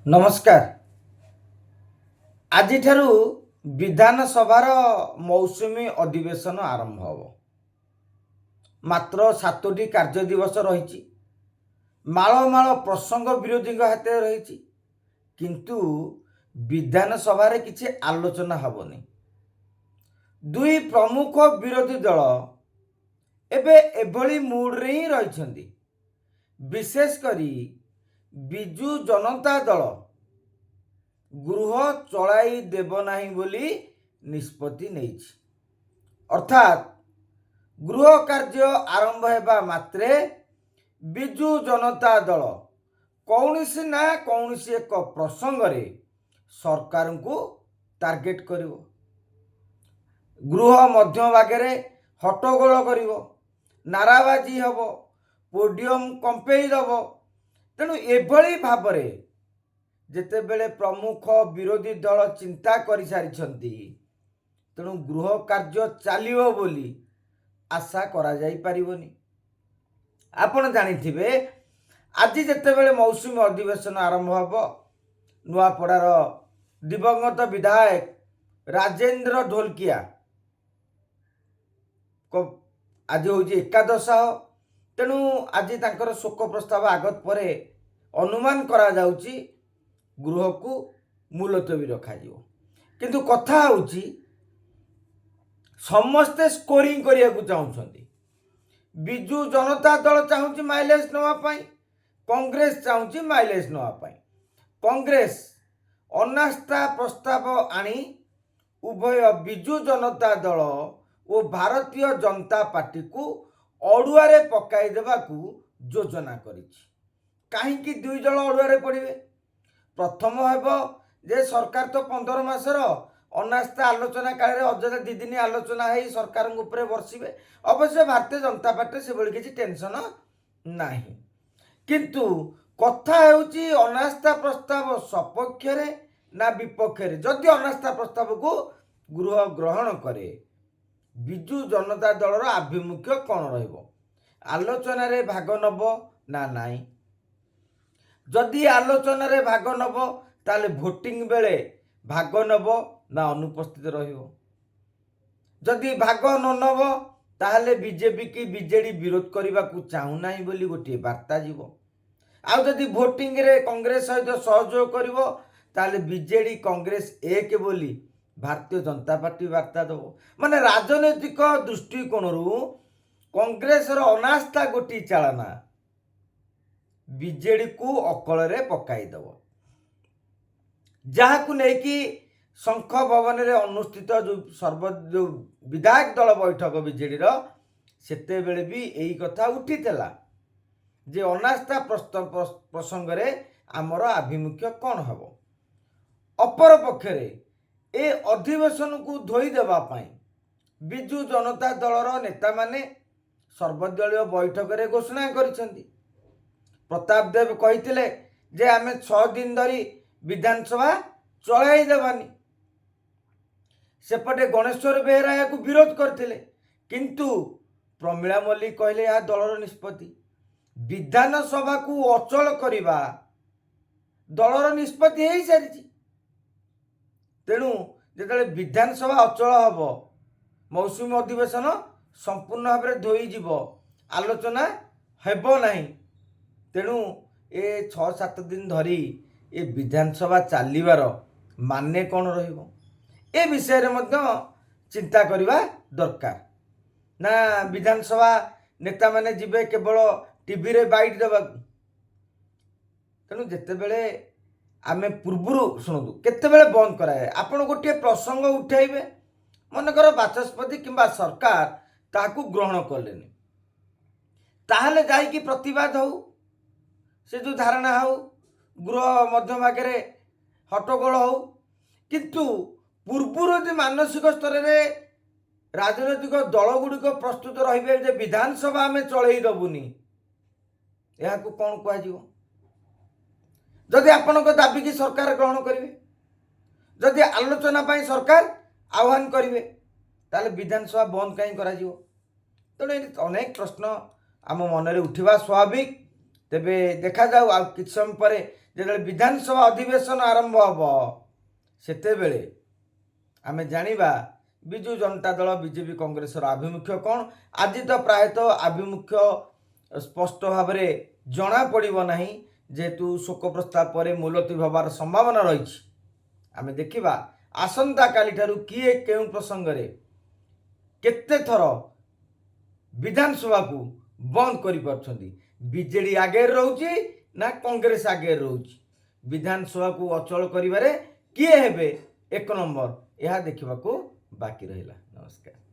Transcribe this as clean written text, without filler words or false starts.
नमस्कार। आज विधानसभार मौसुमी अधिवेशन आरंभ हो मात्र 7टी कार्य दिवस रही माल प्रसंग विरोधी हाथ रही किंतु विधानसभा किसी आलोचना हेनी। दुई प्रमुख विरोधी दल एबे एभली मूड्रे ही रही। विशेषकर बिजु जनता दल गृह चलाई देव नहीं बोली निष्पत्ति नहीं। अर्थात गृह कार्य आरंभ होगा मात्रे बिजु जनता दल कौनसी ना कौनसी एक प्रसंग रे सरकार को टार्गेट करिवो, गृह मध्य भागे हट्टगोल करिवो, नाराबाजी हब, पोडियम कंपेई दब। तेणु एभली भावरे जेतेबेले प्रमुख विरोधी दल चिंता कर सारी तेणु गृह कार्य चलियो बोली आशा करा जाई परिबोनी। आपण जानिथिबे आज जेतेबेले मौसुमी अधिवेशन आरंभ हब नुआपड़ार दिवंगत विधायक राजेंद्र ढोलकिया आज हूँ एकादश। तेणु आज तांकर शोक प्रस्ताव आगत पर अनुमान करा जाउची गृह को मुलतवी रखा किंतु कथा होची समस्ते स्कोरिंग करिया को चाहूछंती। Biju Janata Dal चाहूची mileage नवापाई, Congress चाहूची mileage नवापाई। कांग्रेस अनास्था प्रस्ताव आनी उभय बिजु जनता दल और भारतीय जनता पार्टी को अड़ुआरे पकाई देवाकू योजना करिछि। काहींकि दुई दल अड़ुआरे पड़िबे? प्रथम हेब जे सरकार तो 15 मासर अनास्था आलोचना काल अଯଥା 2 दिन आलोचना है सरकार ऊपर बर्षिबे। अवश्य भारतीय जनता पार्टी से बड़ी किसी टेंशन नहीं, किंतु कथा हेउची अनास्था प्रस्ताव सपक्ष रे ना विपक्ष रे। जदि अनास्था प्रस्ताव को गृह ग्रहण करे बिजु जनता दलर आभिमुख्य कौन रहिबो? आलोचना रे भाग नब ना नाई? जदि आलोचना रे भाग नब ताले भोटिंग बेले भाग नब ना अनुपस्थित रहिबो? जदि भाग न नब ताले बीजेपी की बीजेडी विरोध करने को चाहू ना बोली गोटे वार्ता जीवो। आउ जदि भोटिंग रे कांग्रेस सहित सहयोग करिवो ताले बीजेडी कांग्रेस एक बोली भारतीय जनता पार्टी वार्ता दब। माने राजनैतिक दृष्टिकोण कांग्रेस अनास्था गोटी चालना बीजेडी को अकल रे पकाई दब। जहाँ को लेकी शंख भवन रे अनुष्ठित जो विधायक दल बैठक बीजेडी सेते बेले भी यही कथा उठी थला जे अनास्था प्रसंग रे आमर आभिमुख्य कौन हम। अपर पक्षरे ए अधिवेशन को धोई देवा पाई बिजु जनता दलर नेता माने सर्वदलीय बैठक रे घोषणा करिसेंती। प्रताप देव कहिथिले जे आमे 6 दिन धरी विधानसभा चलाई देवानी। सेपटे गणेश्वर बेहरा या को विरोध करथिले, किंतु प्रमिला मल्लिक कहले या दलर निष्पत्ति। विधानसभा को अचल करिबा दलर निष्पत्ति हेई सारिछि। तेणु जेतले विधानसभा अचल हब मौसुमी अधिवेशन संपूर्ण भाव में धोई जीव, आलोचना हेब नहीं। तेणु ए 6-7 दिन धरी ए विधानसभा चलिबार माने कौन रहिबो ए विषय रे मध्य चिंता करिबा दरकार ना। विधानसभा नेता माने जिबे केवल टीवी रे बाइट देबा। तेणु जेतेबेले आमे पूर्वरु शुणु केतेबेले बंद कराए आपण गोटे प्रसंग उठाइबे मनकर बाचस्पति किंबा सरकार ताकू ग्रहण कलेनी ताहले जाई कि प्रतिवाद हो से जो धारणा हो गृह मध्य भागे हट्टगोल हो। किंतु पूर्वरु जो मानसिक स्तर रे राजनैतिक दल गुड़िक प्रस्तुत रहिबे जे विधानसभा आमे चलई दबुनी, या को कौन कह जीवो? जदि आपण दाबी की सरकार ग्रहण करेंगे, जदि आलोचना पाई सरकार आह्वान करेंगे, ताले विधानसभा बंद कहीं करा जीवो? तेणु अनेक प्रश्न आम मन में उठा स्वाभाविक। तेबे देखा जाऊ आ किछ समय पर ଯେତେବେଳେ ବିଧାନସଭା ଅଧିବେଶନ ଆରମ୍ଭ ହେବ ସେତେବେଳେ ଆମେ ଜାଣିବା ବିଜୁ ଜନତା ଦଳ ବିଜେପି କଂଗ୍ରେସର ଆଭିମୁଖ୍ୟ କ'ଣ। ଆଜି ତ ପ୍ରାୟତଃ ଆଭିମୁଖ୍ୟ ସ୍ପଷ୍ଟ ଭାବରେ ଜଣାପଡ଼ିବ ନାହିଁ, ଯେହେତୁ ଶୋକ ପ୍ରସ୍ତାବ ପରେ ମୁଲତବୀ ହେବାର ସମ୍ଭାବନା ରହିଛି। ଆମେ ଦେଖିବା ଆସନ୍ତାକାଲିଠାରୁ କିଏ କେଉଁ ପ୍ରସଙ୍ଗରେ କେତେ ଥର ବିଧାନସଭାକୁ ବନ୍ଦ କରିପାରୁଛନ୍ତି। ବିଜେଡି ଆଗରେ ରହୁଛି ନା କଂଗ୍ରେସ ଆଗରେ ରହୁଛି। ବିଧାନସଭାକୁ ଅଚଳ କରିବାରେ କିଏ ହେବେ ଏକ ନମ୍ବର, ଏହା ଦେଖିବାକୁ ବାକି ରହିଲା। ନମସ୍କାର।